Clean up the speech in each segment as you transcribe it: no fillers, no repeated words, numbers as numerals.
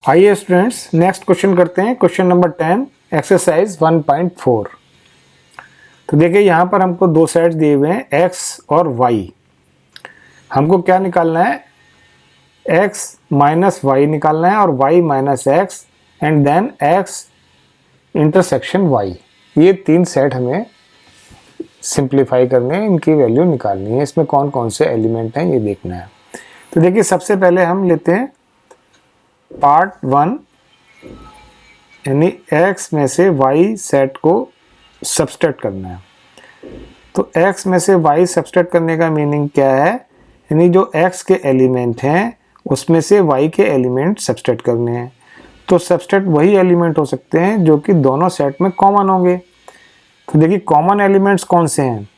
आइए students next question करते हैं। Question number 10 exercise 1.4। तो देखिए यहाँ पर हमको दो सेट्स दिए हुए हैं x और y। हमको क्या निकालना है, x माइनस वाई निकालना है और y minus x and then x intersection y। ये तीन सेट हमें सिंप्लीफाई करने हैं, इनकी वैल्यू निकालनी है। इसमें कौन कौन से एलिमेंट हैं ये देखना है। तो देखिए सबसे पहले हम लेते हैं पार्ट 1, यानी x में से y सेट को सब्सट्रैक्ट करना है। तो x में से y सब्सट्रैक्ट करने का मीनिंग क्या है, यानी जो x के एलिमेंट हैं उसमें से y के एलिमेंट सब्सट्रैक्ट करने हैं। तो सब्सट्रैक्ट वही एलिमेंट हो सकते हैं जो कि दोनों सेट में कॉमन होंगे। तो देखिए कॉमन एलिमेंट्स कौन से हैं,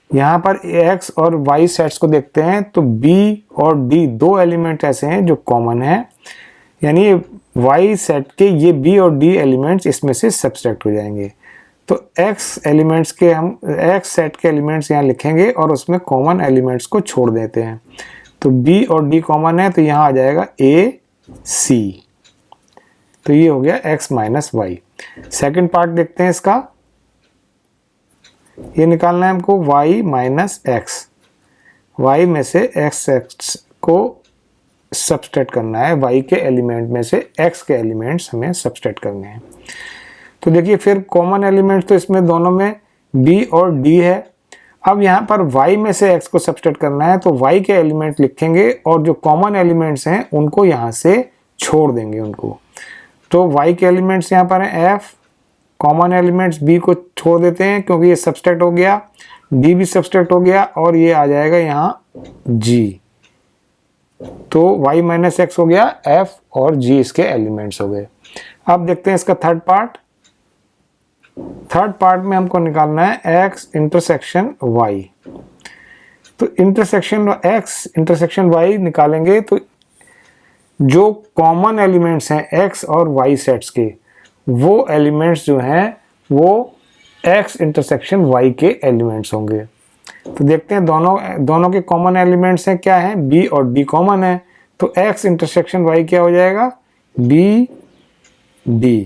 यहाँ पर x और y सेट्स को देखते हैं तो b और d दो एलिमेंट ऐसे हैं जो कॉमन हैं, यानी y सेट के ये b और d एलिमेंट्स इसमें से सब्सट्रैक्ट हो जाएंगे। तो x एलिमेंट्स के हम x सेट के एलिमेंट्स यहाँ लिखेंगे और उसमें कॉमन एलिमेंट्स को छोड़ देते हैं। तो b और d कॉमन है तो यहाँ आ जाएगा a c। तो ये हो गया x minus y. Second part देखते हैं इसका। ये निकालना है हमको y माइनस एक्स। y में से x को सब्सट्रैक्ट करना है, y के एलिमेंट में से x के एलिमेंट्स हमें सब्सट्रैक्ट करने हैं। तो देखिए फिर कॉमन एलिमेंट तो इसमें दोनों में b और d है। अब यहाँ पर y में से x को सब्सट्रैक्ट करना है तो y के एलिमेंट लिखेंगे और जो कॉमन एलिमेंट्स हैं उनको यहाँ से छोड़ देंगे उनको। तो y के एलिमेंट्स यहाँ पर हैं f, कॉमन एलिमेंट्स b को छोड़ देते हैं क्योंकि ये सब्सट्रैक्ट हो गया, d भी सब्सट्रैक्ट हो गया और ये आ जाएगा यहाँ g। तो y माइनस एक्स हो गया, f और g इसके एलिमेंट्स हो गए। अब देखते हैं इसका थर्ड पार्ट। थर्ड पार्ट में हमको निकालना है x इंटरसेक्शन y। तो इंटरसेक्शन x इंटरसेक्शन y निकालेंगे तो जो कॉमन एलिमेंट्स हैं x और y सेट्स के, वो एलिमेंट्स जो हैं वो x इंटरसेक्शन y के एलिमेंट्स होंगे। तो देखते हैं दोनों के कॉमन एलिमेंट्स हैं क्या हैं, b और d कॉमन है तो x इंटरसेक्शन y क्या हो जाएगा, b d।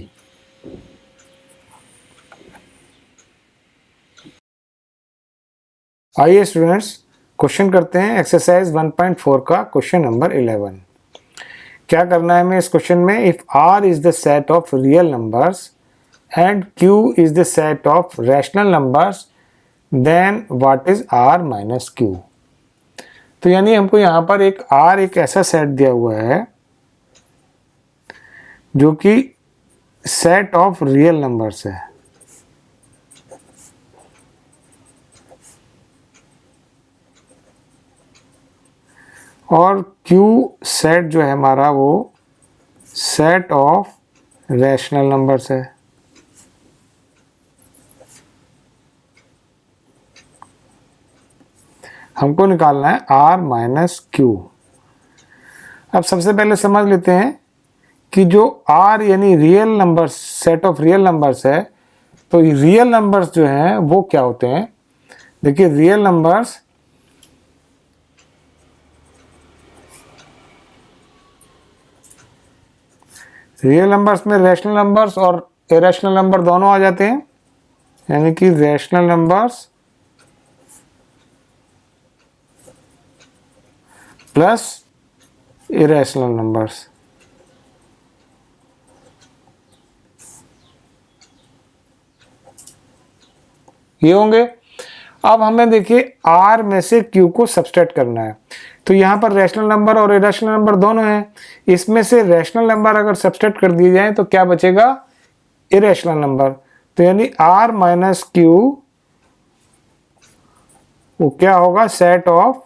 आइए स्टूडेंट्स क्वेश्चन करते हैं एक्सरसाइज 1.4 का क्वेश्चन नंबर 11। क्या करना है हमें इस क्वेश्चन में, if r is the set of real numbers and q is the set of rational numbers then what is r minus q। तो यानी हमको यहाँ पर एक r एक ऐसा सेट दिया हुआ है जो कि सेट ऑफ रियल नंबर्स है और q सेट जो है हमारा वो सेट ऑफ रैशनल नंबर्स है। हमको निकालना है r माइनस क्यू। अब सबसे पहले समझ लेते हैं कि जो r यानी real numbers, set of real numbers है, तो रियल नंबर्स जो हैं वो क्या होते हैं। देखिए रियल नंबर्स में रैशनल नंबर्स और इरेशनल नंबर दोनों आ जाते हैं, यानी कि rational numbers plus irrational numbers. ये होंगे। अब हमें देखिए r में से q को सब्सट्रैक्ट करना है। तो यहाँ पर रैशनल नंबर और इरेशनल नंबर दोनों हैं, इसमें से रैशनल नंबर अगर सब्सट्रैक्ट कर दिए जाए तो क्या बचेगा, इरेशनल नंबर। तो यानी r माइनस q वो क्या होगा, सेट ऑफ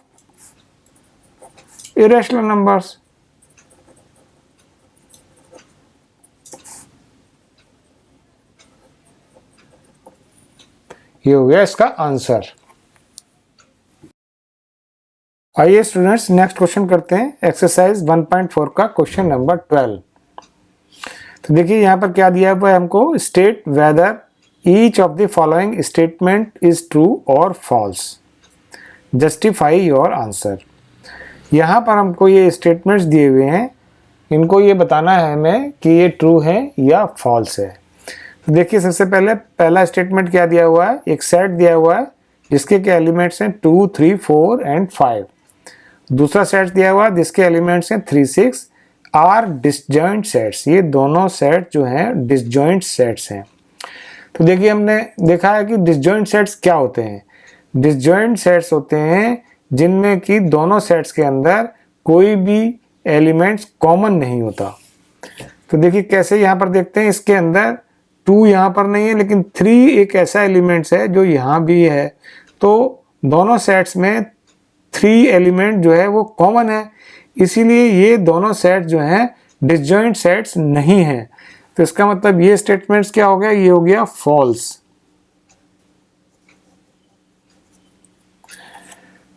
इरेशनल नंबर्स। ये हो गया इसका आंसर। आइए स्टूडेंट्स नेक्स्ट क्वेश्चन करते हैं एक्सरसाइज 1.4 का क्वेश्चन नंबर 12। तो देखिए यहाँ पर क्या दिया हुआ है हमको, state whether each of the following statement is true और फॉल्स, जस्टिफाई योर आंसर। यहाँ पर हमको ये स्टेटमेंट्स दिए हुए हैं इनको ये बताना है हमें कि ये ट्रू है या फॉल्स है। तो देखिए सबसे पहले पहला स्टेटमेंट क्या दिया हुआ है, एक सेट दिया हुआ है जिसके के एलिमेंट्स हैं 2, 3, 4 एंड 5। दूसरा सेट दिया हुआ है जिसके एलिमेंट्स हैं 3, 6 आर डिसजॉइंट सेट्स। ये दोनों सेट जो हैं डिसजॉइंट सेट्स हैं। तो देखिए हमने देखा है कि डिसजॉइंट सेट्स क्या होते हैं। डिसजॉइंट सेट्स होते हैं जिनमें कि दोनों सेट्स के अंदर कोई भी एलिमेंट्स कॉमन नहीं होता। तो देखिए कैसे यहाँ पर देखते हैं, इसके अंदर 2 यहाँ पर नहीं है लेकिन 3 एक ऐसा एलिमेंट्स है जो यहाँ भी है। तो दोनों सेट्स में 3 एलिमेंट जो है वो कॉमन है, इसीलिए ये दोनों सेट जो हैं डिसजॉइंट सेट्स नहीं हैं। तो इसका मतलब ये स्टेटमेंट्स क्या हो गया, ये हो गया फॉल्स।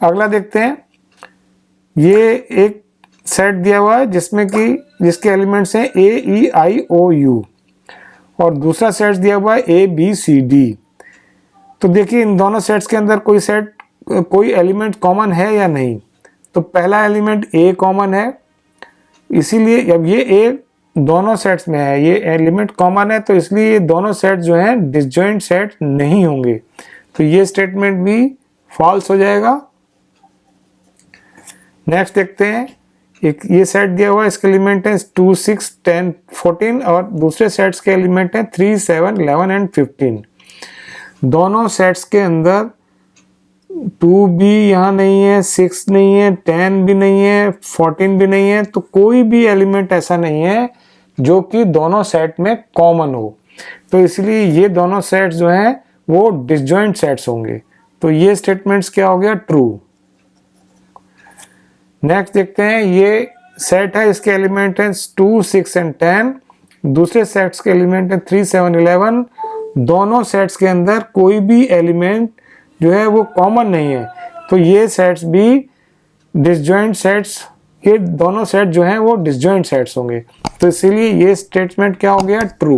अगला देखते हैं, ये एक सेट दिया हुआ है जिसमें कि जिसके एलिमेंट्स हैं A, E, I, O, U और दूसरा सेट दिया हुआ है A, B, C, D। तो देखिए इन दोनों सेट्स के अंदर कोई एलिमेंट कॉमन है या नहीं। तो पहला एलिमेंट A कॉमन है, इसीलिए अब ये A दोनों सेट्स में है, ये एलिमेंट कॉमन है, तो इसलिए ये दोनों सेट जो हैं डिसजॉइंट सेट नहीं होंगे। तो ये स्टेटमेंट भी फॉल्स हो जाएगा। नेक्स्ट देखते हैं, एक ये सेट दिया हुआ है, इसके एलिमेंट हैं 2, 6, 10, 14 और दूसरे सेट्स के एलिमेंट हैं 3, 7, 11 एंड 15। दोनों सेट्स के अंदर 2 भी यहाँ नहीं है, 6 नहीं है, 10 भी नहीं है, 14 भी नहीं है। तो कोई भी एलिमेंट ऐसा नहीं है जो कि दोनों सेट में कॉमन हो। तो इसलिए ये दोनों सेट्स जो हैं वो डिसजॉइंट सेट्स होंगे। तो ये स्टेटमेंट्स क्या हो गया, ट्रू। नेक्स्ट देखते हैं, ये सेट है, इसके एलिमेंट हैं 2, 6 एंड 10। दूसरे सेट्स के एलिमेंट हैं 3, 7, 11। दोनों सेट्स के अंदर कोई भी एलिमेंट जो है वो कॉमन नहीं है। तो ये सेट्स भी डिसजॉइंट सेट्स, ये दोनों सेट जो हैं वो डिसजॉइंट सेट्स होंगे। तो इसीलिए ये स्टेटमेंट क्या हो गया, ट्रू।